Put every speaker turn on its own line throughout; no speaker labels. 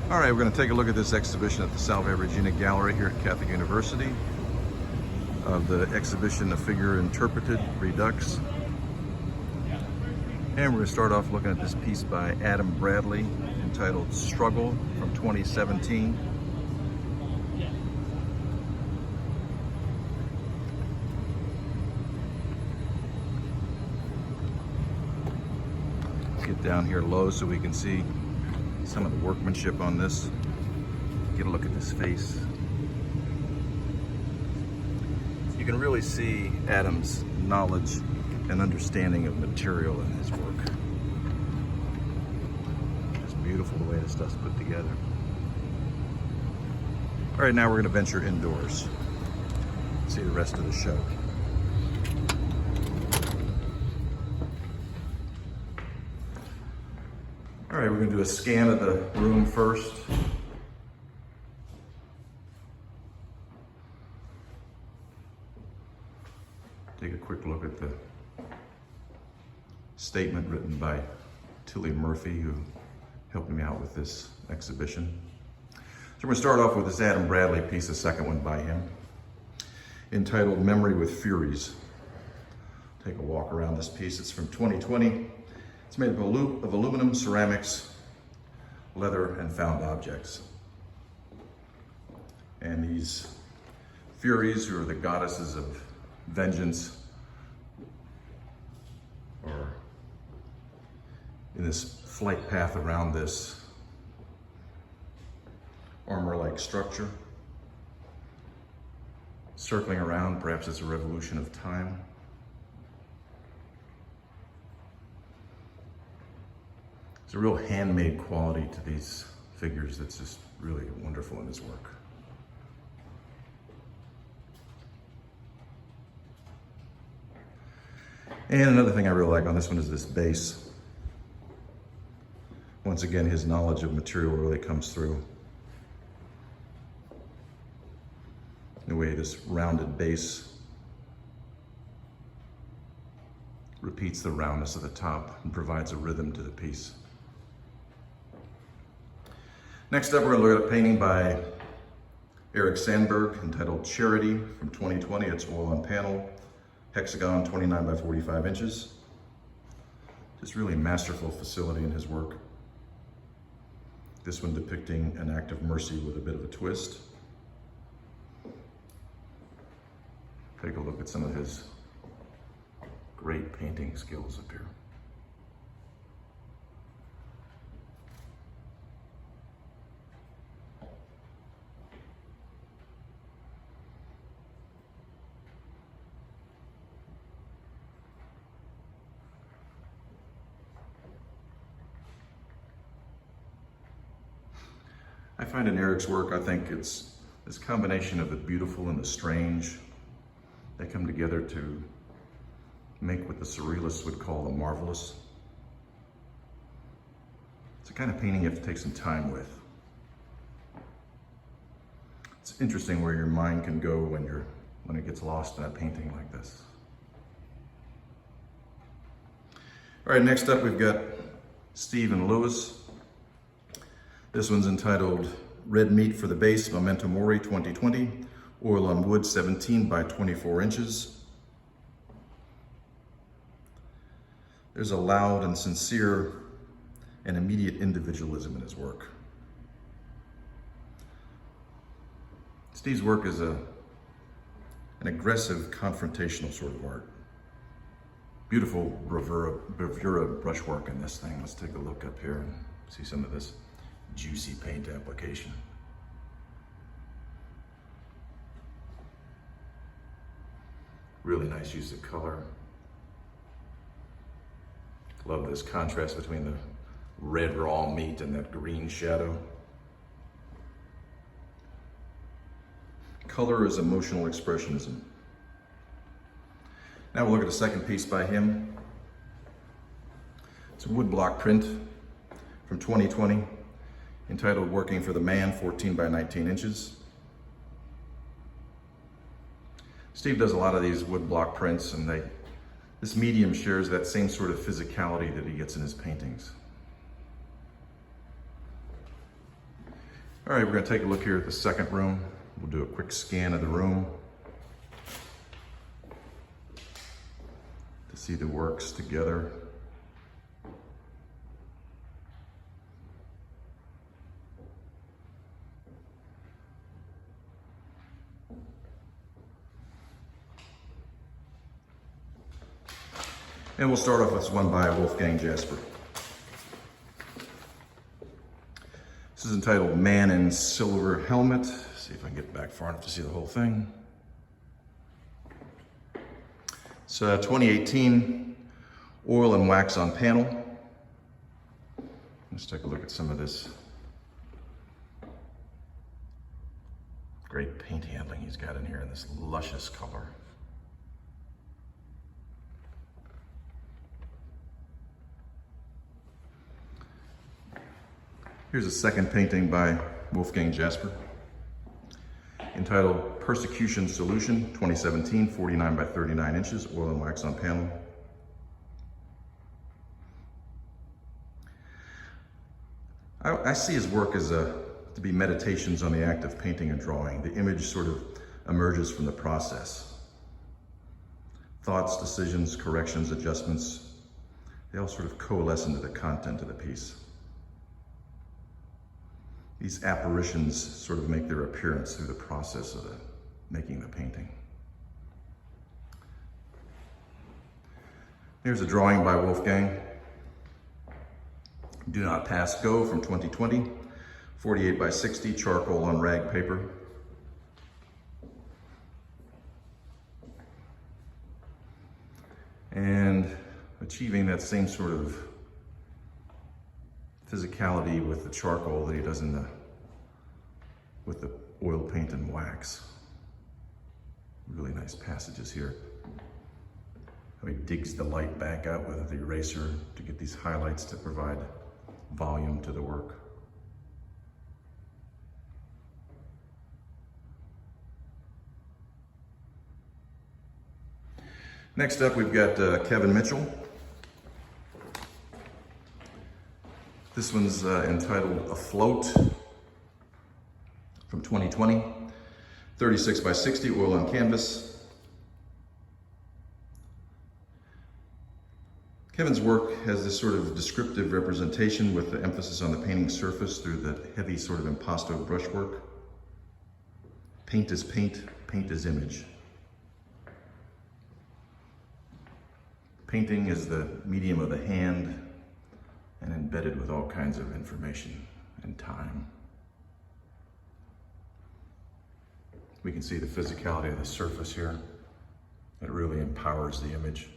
All right, we're going to take a look at this exhibition at the Sandberg Regina Gallery here at Catholic University of the exhibition of Figure Interpreted, Redux. And we're going to start off looking at this piece by Adam Bradley entitled Struggle from 2017. Let's get down here low so we can see some of the workmanship on this. Get a look at this face. You can really see Adam's knowledge and understanding of material in his work. It's beautiful the way this stuff's put together. All right, now we're gonna venture indoors. See the rest of the show. All right, we're gonna do a scan of the room first. Take a quick look at the statement written by Tilly Murphy, who helped me out with this exhibition. So we're gonna start off with this Adam Bradley piece, the second one by him, entitled Memory with Furies. Take a walk around this piece. It's from 2020. It's made of aluminum, ceramics, leather, and found objects. And these Furies, who are the goddesses of vengeance, are in this flight path around this armor-like structure, circling around. Perhaps it's a revolution of time. There's a real handmade quality to these figures that's just really wonderful in his work. And another thing I really like on this one is this base. Once again, his knowledge of material really comes through. The way this rounded base repeats the roundness of the top and provides a rhythm to the piece. Next up, we're going to look at a painting by Erik Sandberg entitled Charity from 2020. It's oil on panel, hexagon, 29 by 45 inches. Just really masterful facility in his work. This one depicting an act of mercy with a bit of a twist. Take a look at some of his great painting skills up here. I find in Erik's work, I think it's this combination of the beautiful and the strange. They come together to make what the surrealists would call the marvelous. It's a kind of painting you have to take some time with. It's interesting where your mind can go when it gets lost in a painting like this. All right, next up we've got Stephen Lewis. This one's entitled Red Meat for the Base, Memento Mori 2020, oil on wood, 17 by 24 inches. There's a loud and sincere and immediate individualism in his work. Steve's work is an aggressive, confrontational sort of art. Beautiful bravura brushwork in this thing. Let's take a look up here and see some of this juicy paint application. Really nice use of color. Love this contrast between the red raw meat and that green shadow. Color is emotional expressionism. Now we'll look at a second piece by him. It's a woodblock print from 2020 entitled Working for the Man, 14 by 19 inches. Steve does a lot of these woodblock prints, and this medium shares that same sort of physicality that he gets in his paintings. All right, we're gonna take a look here at the second room. We'll do a quick scan of the room to see the works together. And we'll start off with this one by Wolfgang Jasper. This is entitled Man in Silver Helmet. See if I can get back far enough to see the whole thing. It's 2018 oil and wax on panel. Let's take a look at some of this great paint handling he's got in here in this luscious color. Here's a second painting by Wolfgang Jasper, entitled Persecution Solution, 2017, 49 by 39 inches, oil and wax on panel. I see his work as to be meditations on the act of painting and drawing. The image sort of emerges from the process. Thoughts, decisions, corrections, adjustments, they all sort of coalesce into the content of the piece. These apparitions sort of make their appearance through the process of making the painting. Here's a drawing by Wolfgang. Do Not Pass Go from 2020, 48 by 60, charcoal on rag paper. And achieving that same sort of physicality with the charcoal that he does with the oil paint and wax. Really nice passages here. How he digs the light back out with the eraser to get these highlights to provide volume to the work. Next up, we've got Kevin Mitchell. This one's entitled Afloat from 2020, 36 by 60, oil on canvas. Kevin's work has this sort of descriptive representation with the emphasis on the painting surface through the heavy sort of impasto brushwork. Paint is paint, paint is image. Painting is the medium of the hand and embedded with all kinds of information and time. We can see the physicality of the surface here. It really empowers the image.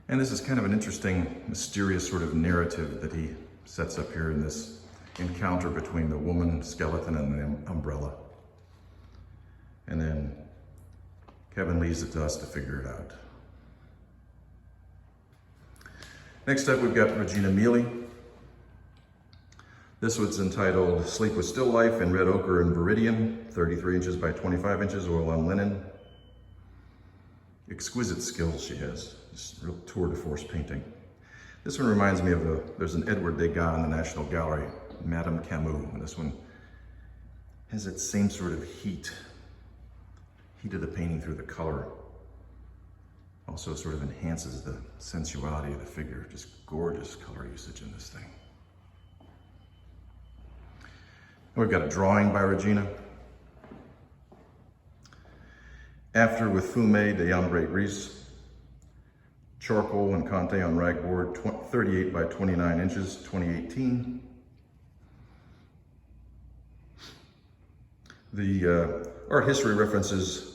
And this is kind of an interesting, mysterious sort of narrative that he sets up here in this encounter between the woman skeleton and the umbrella. And then Kevin leaves it to us to figure it out. Next up, we've got Regina Miele. This one's entitled Sleep with Still Life in Red Ochre and Viridian, 33 inches by 25 inches, oil on linen. Exquisite skills she has, just real tour de force painting. This one reminds me of there's an Edward Degas in the National Gallery, Madame Camus, and this one has that same sort of heat of the painting through the color. Also sort of enhances the sensuality of the figure. Just gorgeous color usage in this thing. And we've got a drawing by Regina. After with Fume de Ombre Gris, charcoal and Conte on ragboard, 38 by 29 inches, 2018. The art history references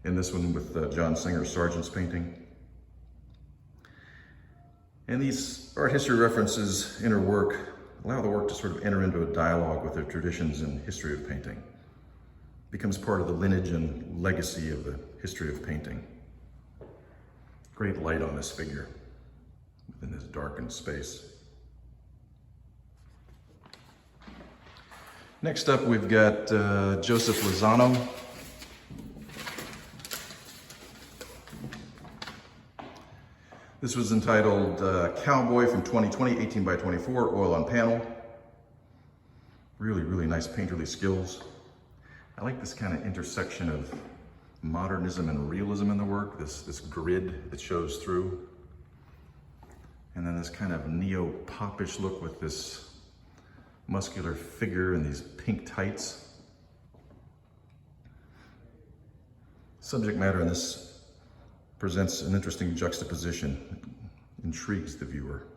in this one with John Singer Sargent's painting. And these art history references in her work allow the work to sort of enter into a dialogue with the traditions and history of painting. Becomes part of the lineage and legacy of the history of painting. Great light on this figure within this darkened space. Next up, we've got Joseph Lozano. This was entitled Cowboy from 2020, 18 by 24, oil on panel. Really, really nice painterly skills. I like this kind of intersection of modernism and realism in the work, this grid that shows through. And then this kind of neo-popish look with this muscular figure and these pink tights. Subject matter in this presents an interesting juxtaposition, intrigues the viewer.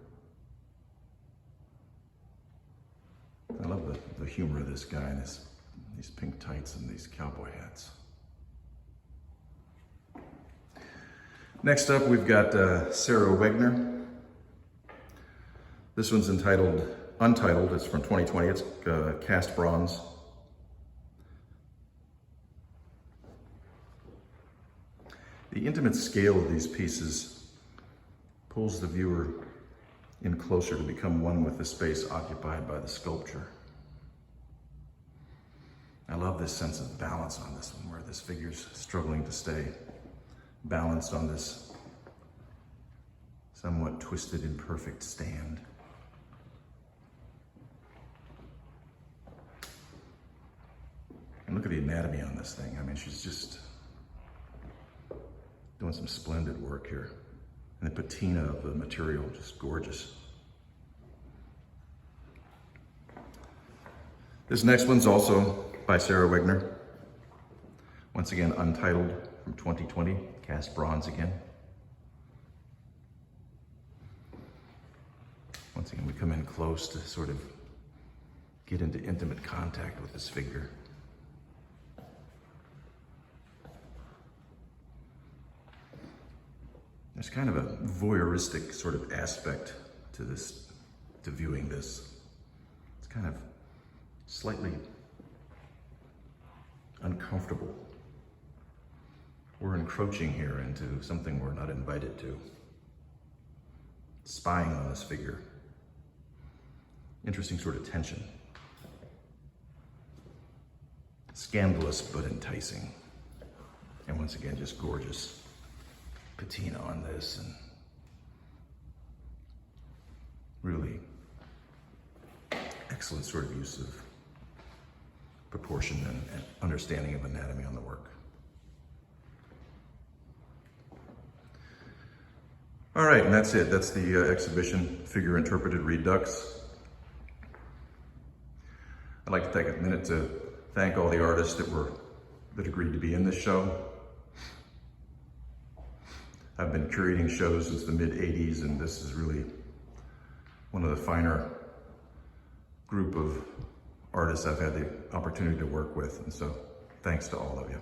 I love the humor of this guy and these pink tights and these cowboy hats. Next up, we've got Sarah Wegner. This one's Untitled. It's from 2020. It's cast bronze. The intimate scale of these pieces pulls the viewer in closer to become one with the space occupied by the sculpture. I love this sense of balance on this one, where this figure's struggling to stay balanced on this somewhat twisted, imperfect stand. And look at the anatomy on this thing. I mean, she's just doing some splendid work here. And the patina of the material, just gorgeous. This next one's also by Sarah Wegner. Once again, Untitled from 2020, cast bronze again. Once again, we come in close to sort of get into intimate contact with this figure. There's kind of a voyeuristic sort of aspect to viewing this. It's kind of slightly uncomfortable. We're encroaching here into something we're not invited to. Spying on this figure. Interesting sort of tension. Scandalous but enticing. And once again, just gorgeous patina on this, and really excellent sort of use of proportion and understanding of anatomy on the work. All right, and that's it. That's the exhibition, Figure Interpreted Redux. I'd like to take a minute to thank all the artists that agreed to be in this show. I've been curating shows since the mid-'80s, and this is really one of the finer group of artists I've had the opportunity to work with. And so thanks to all of you.